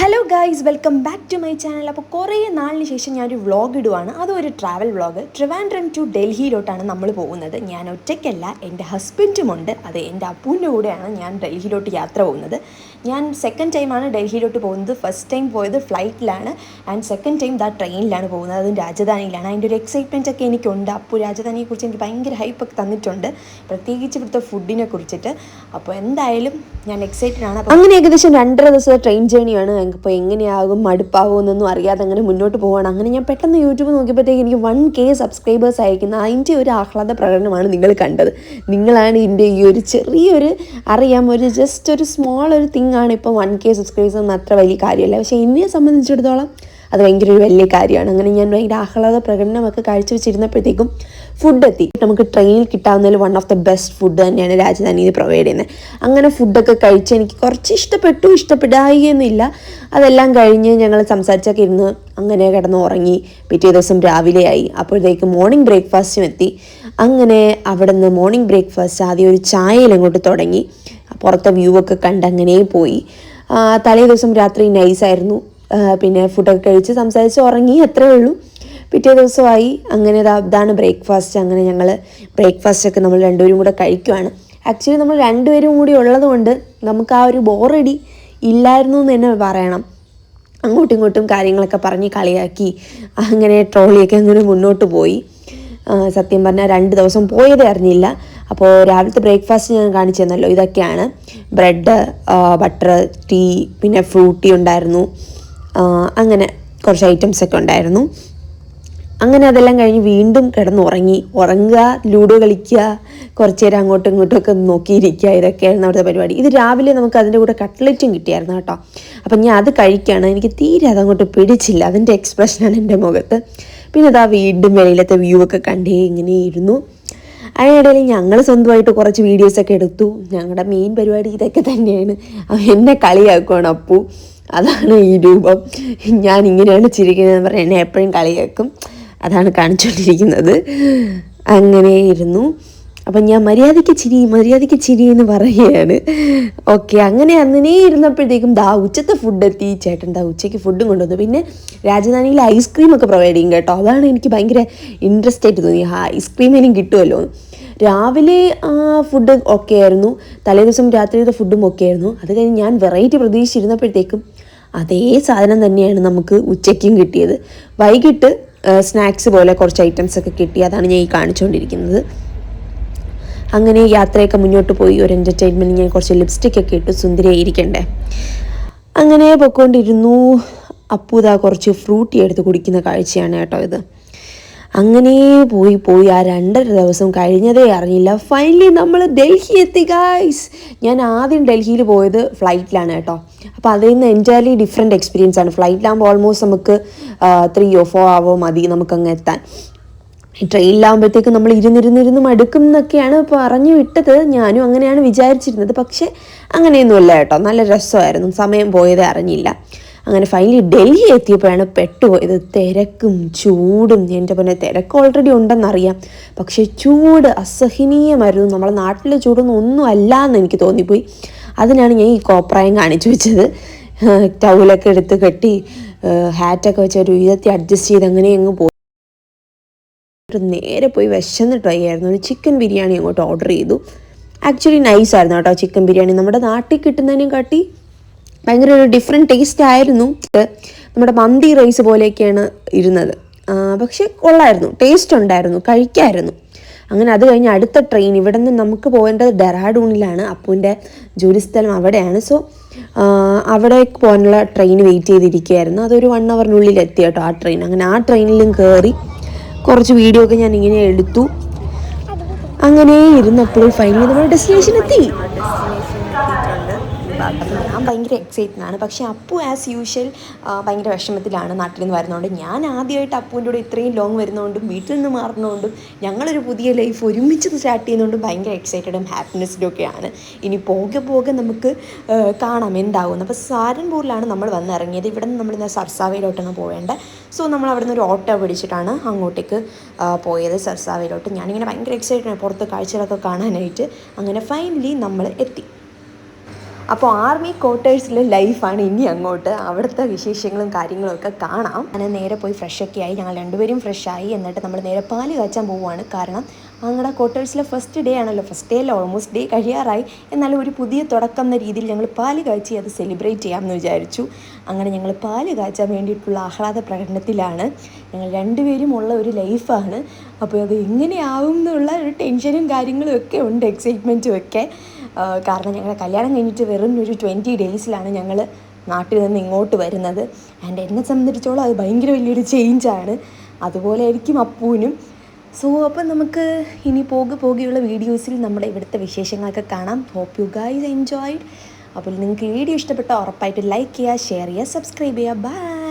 Hello guys, welcome back to my channel. അപ്പോൾ കുറേ നാളിന് ശേഷം ഞാനൊരു വ്ളോഗ് ഇടുവാണ്. അതും ഒരു ട്രാവൽ വ്ളോഗ്. ട്രിവാൻഡ്രം ടു ഡൽഹിയിലോട്ടാണ് നമ്മൾ പോകുന്നത്. ഞാൻ ഒറ്റയ്ക്കല്ല, എൻ്റെ ഹസ്ബൻഡുമുണ്ട്. അത് എൻ്റെ അപ്പൂൻ്റെ കൂടെയാണ് ഞാൻ ഡൽഹിയിലോട്ട് യാത്ര പോകുന്നത്. ഞാൻ സെക്കൻഡ് ടൈമാണ് ഡൽഹിയിലോട്ട് പോകുന്നത്. ഫസ്റ്റ് ടൈം പോയത് ഫ്ലൈറ്റിലാണ് ആൻഡ് സെക്കൻഡ് ടൈം ട്രെയിനിലാണ് പോകുന്നത്. അതും രാജധാനിയിലാണ്. അതിൻ്റെ ഒരു എക്സൈറ്റ്മെൻറ്റ് ഒക്കെ എനിക്കുണ്ട്. അപ്പു രാജധാനിയെക്കുറിച്ച് എനിക്ക് ഭയങ്കര ഹൈപ്പൊക്കെ തന്നിട്ടുണ്ട്, പ്രത്യേകിച്ച് ഇവിടുത്തെ ഫുഡിനെ കുറിച്ചിട്ട്. അപ്പോൾ എന്തായാലും ഞാൻ എക്സൈറ്റഡ് ആണ്. അങ്ങനെ ഏകദേശം 2.5 ദിവസത്തെ ട്രെയിൻ ജേണിയാണ്. അപ്പോൾ എങ്ങനെയാകും, മടുപ്പാകുമെന്നൊന്നും അറിയാതെ അങ്ങനെ മുന്നോട്ട് പോവുകയാണ്. അങ്ങനെ ഞാൻ പെട്ടെന്ന് യൂട്യൂബ് നോക്കിയപ്പോഴത്തേക്ക് എനിക്ക് 1K സബ്സ്ക്രൈബേഴ്സ് അയക്കുന്ന അതിൻ്റെ ഒരു ആഹ്ലാദ പ്രകടനമാണ് നിങ്ങൾ കണ്ടത്. നിങ്ങളാണ് ഇതിൻ്റെ ഈ ഒരു ചെറിയൊരു അറിയാം, ഒരു ജസ്റ്റ് ഒരു സ്മോൾ ഒരു തിങ് ആണ്. ഇപ്പോൾ 1K സബ്സ്ക്രൈബേഴ്സ് ഒന്നും അത്ര വലിയ കാര്യമല്ല, പക്ഷേ എന്നെ സംബന്ധിച്ചിടത്തോളം അത് ഭയങ്കര ഒരു വലിയ കാര്യമാണ്. അങ്ങനെ ഞാൻ ഭയങ്കര ആഹ്ലാദ പ്രകടനമൊക്കെ കാഴ്ചവെച്ചിരുന്നപ്പോഴത്തേക്കും ഫുഡ് എത്തി. നമുക്ക് ട്രെയിനിൽ കിട്ടാവുന്നതിൽ one of the best food തന്നെയാണ് രാജധാനിയിൽ പ്രൊവൈഡ് ചെയ്യുന്നത്. അങ്ങനെ ഫുഡൊക്കെ കഴിച്ച് എനിക്ക് കുറച്ച് ഇഷ്ടപ്പെടായികയൊന്നുമില്ല. അതെല്ലാം കഴിഞ്ഞ് ഞങ്ങൾ സംസാരിച്ചൊക്കെ ഇരുന്ന് അങ്ങനെ കിടന്ന് ഉറങ്ങി. പിറ്റേ ദിവസം രാവിലെയായി. അപ്പോഴത്തേക്ക് മോർണിംഗ് ബ്രേക്ക്ഫാസ്റ്റും എത്തി. അങ്ങനെ അവിടെ നിന്ന് മോർണിംഗ് ബ്രേക്ക്ഫാസ്റ്റ് ആദ്യം ഒരു ചായയിൽ അങ്ങോട്ട് തുടങ്ങി. പുറത്തെ വ്യൂ ഒക്കെ കണ്ട് അങ്ങനെ പോയി. തലേ ദിവസം രാത്രി നൈസായിരുന്നു. പിന്നെ ഫുഡൊക്കെ കഴിച്ച് സംസാരിച്ച് ഉറങ്ങി, അത്രേ ഉള്ളൂ. പിറ്റേ ദിവസമായി. അങ്ങനെ ഇതാണ് ബ്രേക്ക്ഫാസ്റ്റ്. അങ്ങനെ ഞങ്ങൾ ബ്രേക്ക്ഫാസ്റ്റൊക്കെ നമ്മൾ രണ്ടുപേരും കൂടെ കഴിക്കുവാണ്. ആക്ച്വലി നമ്മൾ രണ്ടുപേരും കൂടി ഉള്ളത് കൊണ്ട് നമുക്ക് ആ ഒരു ബോറടി ഇല്ലായിരുന്നു എന്ന് തന്നെ പറയണം. അങ്ങോട്ടും ഇങ്ങോട്ടും കാര്യങ്ങളൊക്കെ പറഞ്ഞ് കളിയാക്കി അങ്ങനെ ട്രോളിയൊക്കെ അങ്ങനെ മുന്നോട്ട് പോയി. സത്യം പറഞ്ഞാൽ 2 ദിവസം പോയതേ അറിഞ്ഞില്ല. അപ്പോൾ രാവിലത്തെ ബ്രേക്ക്ഫാസ്റ്റ് ഞാൻ കാണിച്ചു തന്നല്ലോ, ഇതൊക്കെയാണ്. ബ്രെഡ്, ബട്ടർ, ടീ, പിന്നെ ഫ്രൂട്ടി ഉണ്ടായിരുന്നു. അങ്ങനെ കുറച്ച് ഐറ്റംസൊക്കെ ഉണ്ടായിരുന്നു. അങ്ങനെ അതെല്ലാം കഴിഞ്ഞ് വീണ്ടും ഉറങ്ങുക, ലൂഡോ കളിക്കുക, കുറച്ച് നേരം അങ്ങോട്ടും ഇങ്ങോട്ടും ഒക്കെ നോക്കിയിരിക്കുക. ഇതൊക്കെയായിരുന്നു അവിടുത്തെ പരിപാടി. ഇത് രാവിലെ നമുക്ക് അതിൻ്റെ കൂടെ കട്ട്ലറ്റും കിട്ടിയായിരുന്നു കേട്ടോ. അപ്പം ഞാൻ അത് കഴിക്കുകയാണ്. എനിക്ക് തീരെ അതങ്ങോട്ട് പിടിച്ചില്ല. അതിൻ്റെ എക്സ്പ്രഷനാണ് എൻ്റെ മുഖത്ത്. പിന്നെ വീണ്ടും വെളിയിലത്തെ വ്യൂ ഒക്കെ കണ്ടേ ഇങ്ങനെ ഇരുന്നു. അതിനിടയിൽ ഞങ്ങൾ സ്വന്തമായിട്ട് കുറച്ച് വീഡിയോസൊക്കെ എടുത്തു. ഞങ്ങളുടെ മെയിൻ പരിപാടി ഇതൊക്കെ തന്നെയാണ്. എന്നെ കളിയാക്കുവാണ് അപ്പു. അതാണ് ഈ രൂപം. ഞാൻ ഇങ്ങനെയാണ് ചിരിക്കുന്നതെന്ന് പറഞ്ഞാൽ എന്നെ എപ്പോഴും കളിയാക്കും. അതാണ് കാണിച്ചുകൊണ്ടിരിക്കുന്നത്. അങ്ങനെ ഇരുന്നു. അപ്പം ഞാൻ മര്യാദയ്ക്ക് ചിരി എന്ന് പറയുകയാണ്. ഓക്കെ, അങ്ങനെ ഇരുന്നപ്പോഴത്തേക്കും ഉച്ചത്തെ ഫുഡ് എത്തി. ചേട്ടൻ ഉച്ചയ്ക്ക് ഫുഡും കൊണ്ടുവന്നു. പിന്നെ രാജധാനിയിൽ ഐസ്ക്രീമൊക്കെ പ്രൊവൈഡ് ചെയ്യും കേട്ടോ. അതാണ് എനിക്ക് ഭയങ്കര ഇൻട്രസ്റ്റ് ആയിട്ട് തോന്നി. ഐസ്ക്രീം ഇനിയും കിട്ടുമല്ലോ. രാവിലെ ഫുഡ് ഓക്കെ ആയിരുന്നു. തലേദിവസം രാത്രിയിലത്തെ ഫുഡും ഓക്കെ ആയിരുന്നു. അത് കഴിഞ്ഞ് ഞാൻ വെറൈറ്റി പ്രതീക്ഷിച്ചിരുന്നപ്പോഴത്തേക്കും അതേ സാധനം തന്നെയാണ് നമുക്ക് ഉച്ചയ്ക്കും കിട്ടിയത്. വൈകിട്ട് സ്നാക്സ് പോലെ കുറച്ച് ഐറ്റംസൊക്കെ കിട്ടി. അതാണ് ഞാൻ ഈ കാണിച്ചുകൊണ്ടിരിക്കുന്നത്. അങ്ങനെ യാത്രയൊക്കെ മുന്നോട്ട് പോയി. ഒരു എൻ്റർടൈൻമെൻറ്റ്, ഞാൻ കുറച്ച് ലിപ്സ്റ്റിക്കൊക്കെ ഇട്ട് സുന്ദരിയായിരിക്കണ്ടേ. അങ്ങനെ പൊയ്ക്കൊണ്ടിരുന്നു. അപ്പു കുറച്ച് ഫ്രൂട്ടി എടുത്ത് കുടിക്കുന്ന കാഴ്ചയാണ് കേട്ടോ ഇത്. അങ്ങനെ പോയി ആ 2.5 ദിവസം കഴിഞ്ഞതേ അറിഞ്ഞില്ല. ഫൈനലി നമ്മൾ ഡൽഹി എത്തി ഗൈസ്. ഞാൻ ആദ്യം ഡൽഹിയിൽ പോയത് ഫ്ലൈറ്റിലാണ് കേട്ടോ. അപ്പോൾ അതിൽ നിന്ന് എൻറ്റയർലി ഡിഫറെൻറ്റ് എക്സ്പീരിയൻസ് ആണ്. ഫ്ലൈറ്റിലാകുമ്പോൾ ഓൾമോസ്റ്റ് നമുക്ക് 3 or 4 hour മതി നമുക്കങ്ങ് എത്താൻ. ട്രെയിനിലാകുമ്പോഴത്തേക്ക് നമ്മൾ ഇരുന്നിരുന്ന് മടുക്കും എന്നൊക്കെയാണ് പറഞ്ഞു വിട്ടത്. ഞാനും അങ്ങനെയാണ് വിചാരിച്ചിരുന്നത്. പക്ഷേ അങ്ങനെയൊന്നുമില്ല കേട്ടോ. നല്ല രസമായിരുന്നു. സമയം പോയതേ അറിഞ്ഞില്ല. അങ്ങനെ ഫൈനലി ഡൽഹി എത്തിയപ്പോഴാണ് പെട്ടുപോയത്. തിരക്കും ചൂടും. എൻ്റെ പിന്നെ തിരക്ക് ഓൾറെഡി ഉണ്ടെന്നറിയാം, പക്ഷേ ചൂട് അസഹനീയമായിരുന്നു. നമ്മളെ നാട്ടിലെ ചൂടൊന്നും ഒന്നും അല്ല എന്ന് എനിക്ക് തോന്നിപ്പോയി. അതിനാണ് ഞാൻ ഈ കോപ്രായം കാണിച്ചു വെച്ചത്. ടൗലൊക്കെ എടുത്ത് കെട്ടി ഹാറ്റൊക്കെ വെച്ച് ഒരു വിധത്തിൽ അഡ്ജസ്റ്റ് ചെയ്ത് അങ്ങനെ അങ്ങ് പോയി. നേരെ പോയി വിശന്നിട്ട് വയ്യായിരുന്നു. ഒരു ചിക്കൻ ബിരിയാണി അങ്ങോട്ട് ഓർഡർ ചെയ്തു. ആക്ച്വലി നൈസായിരുന്നു കേട്ടോ ചിക്കൻ ബിരിയാണി. നമ്മുടെ നാട്ടിൽ കിട്ടുന്നതിനും കാട്ടി ഭയങ്കര ഒരു ഡിഫറെൻറ്റ് ടേസ്റ്റ് ആയിരുന്നു. നമ്മുടെ മന്തി റൈസ് പോലെയൊക്കെയാണ് ഇരുന്നത്. പക്ഷേ കൊള്ളായിരുന്നു, ടേസ്റ്റ് ഉണ്ടായിരുന്നു, കഴിക്കായിരുന്നു. അങ്ങനെ അത് കഴിഞ്ഞ് അടുത്ത ട്രെയിൻ ഇവിടെ നിന്ന് നമുക്ക് പോകേണ്ടത് ഡെറാഡൂണിലാണ്. അപ്പൂൻ്റെ ജോലിസ്ഥലം അവിടെയാണ്. സോ അവിടേക്ക് പോകാനുള്ള ട്രെയിൻ വെയിറ്റ് ചെയ്തിരിക്കുകയായിരുന്നു. അതൊരു 1 hourനുള്ളിൽ എത്തി കേട്ടോ ആ ട്രെയിൻ. അങ്ങനെ ആ ട്രെയിനിലും കയറി കുറച്ച് വീഡിയോ ഒക്കെ ഞാൻ ഇങ്ങനെ എടുത്തു. അങ്ങനെ ഇരുന്നപ്പോൾ ഫൈനലി നമ്മുടെ ഡെസ്റ്റിനേഷൻ എത്തി. ഞാൻ ഭയങ്കര എക്സൈറ്റഡ് ആണ്. പക്ഷേ അപ്പു ആസ് യൂഷ്വൽ ഭയങ്കര വിഷമത്തിലാണ് നാട്ടിൽ നിന്ന് വരുന്നതുകൊണ്ട്. ഞാൻ ആദ്യമായിട്ട് അപ്പുവിൻ്റെ കൂടെ ഇത്രയും ലോങ് വരുന്നതുകൊണ്ടും വീട്ടിൽ നിന്ന് മാറുന്നതുകൊണ്ടും ഞങ്ങളൊരു പുതിയ ലൈഫ് ഒരുമിച്ച് സ്റ്റാർട്ട് ചെയ്യുന്നതുകൊണ്ടും ഭയങ്കര എക്സൈറ്റഡും ഹാപ്പിനെസ്സിലും ഒക്കെയാണ്. ഇനി പോകെ നമുക്ക് കാണാം എന്താകുമെന്ന്. അപ്പോൾ സാരൻപൂരിലാണ് നമ്മൾ വന്നിറങ്ങിയത്. ഇവിടെ നിന്ന് നമ്മളിന്ന് സർസാവയിലോട്ടാണ് പോവേണ്ടത്. സോ നമ്മൾ അവിടെ നിന്ന് ഒരു ഓട്ടോ പിടിച്ചിട്ടാണ് അങ്ങോട്ടേക്ക് പോയത്, സർസാവയിലോട്ട്. ഞാനിങ്ങനെ ഭയങ്കര എക്സൈറ്റഡ് ആണ് പുറത്ത് കാഴ്ചകളൊക്കെ കാണാനായിട്ട്. അങ്ങനെ ഫൈനലി നമ്മൾ എത്തി. അപ്പോൾ ആർമി ക്വാർട്ടേഴ്സിലെ ലൈഫാണ് ഇനി അങ്ങോട്ട്. അവിടുത്തെ വിശേഷങ്ങളും കാര്യങ്ങളും ഒക്കെ കാണാം. അങ്ങനെ നേരെ പോയി ഫ്രഷൊക്കെ ആയി, ഞങ്ങൾ രണ്ടുപേരും ഫ്രഷായി. എന്നിട്ട് നമ്മൾ നേരെ പാല് കാച്ചാൻ പോവുകയാണ്. കാരണം ഞങ്ങളുടെ ക്വാർട്ടേഴ്സിലെ ഫസ്റ്റ് ഡേ ആണല്ലോ, ഫസ്റ്റ് ഡേ അല്ല, ഓൾമോസ്റ്റ് ഡേ കഴിയാറായി. എന്നാലും ഒരു പുതിയ തുടക്കം എന്ന രീതിയിൽ ഞങ്ങൾ പാല് കാച്ചി അത് സെലിബ്രേറ്റ് ചെയ്യാമെന്ന് വിചാരിച്ചു. അങ്ങനെ ഞങ്ങൾ പാല് കാച്ചാൻ വേണ്ടിയിട്ടുള്ള ആഹ്ലാദ പ്രകടനത്തിലാണ്. ഞങ്ങൾ രണ്ടുപേരും ഉള്ള ഒരു ലൈഫാണ്. അപ്പോൾ അത് എങ്ങനെയാവും എന്നുള്ള ഒരു ടെൻഷനും കാര്യങ്ങളും ഒക്കെ ഉണ്ട്, എക്സൈറ്റ്മെൻറ്റും ഒക്കെ. കാരണം ഞങ്ങളുടെ കല്യാണം കഴിഞ്ഞിട്ട് വെറും ഒരു 20 ഡേയ്സിലാണ് ഞങ്ങൾ നാട്ടിൽ നിന്ന് ഇങ്ങോട്ട് വരുന്നത്. ആൻഡ് എന്നെ സംബന്ധിച്ചിടത്തോളം അത് ഭയങ്കര വലിയൊരു ചേഞ്ചാണ്. അതുപോലെ ആയിരിക്കും അപ്പൂനും. സോ അപ്പം നമുക്ക് ഇനി പോകെയുള്ള വീഡിയോസിൽ നമ്മുടെ ഇവിടുത്തെ വിശേഷങ്ങളൊക്കെ കാണാം. Hope you guys enjoyed. അപ്പോൾ നിങ്ങൾക്ക് വീഡിയോ ഇഷ്ടപ്പെട്ടാൽ ഉറപ്പായിട്ട് ലൈക്ക് ചെയ്യുക, ഷെയർ ചെയ്യുക, സബ്സ്ക്രൈബ് ചെയ്യുക. ബൈ.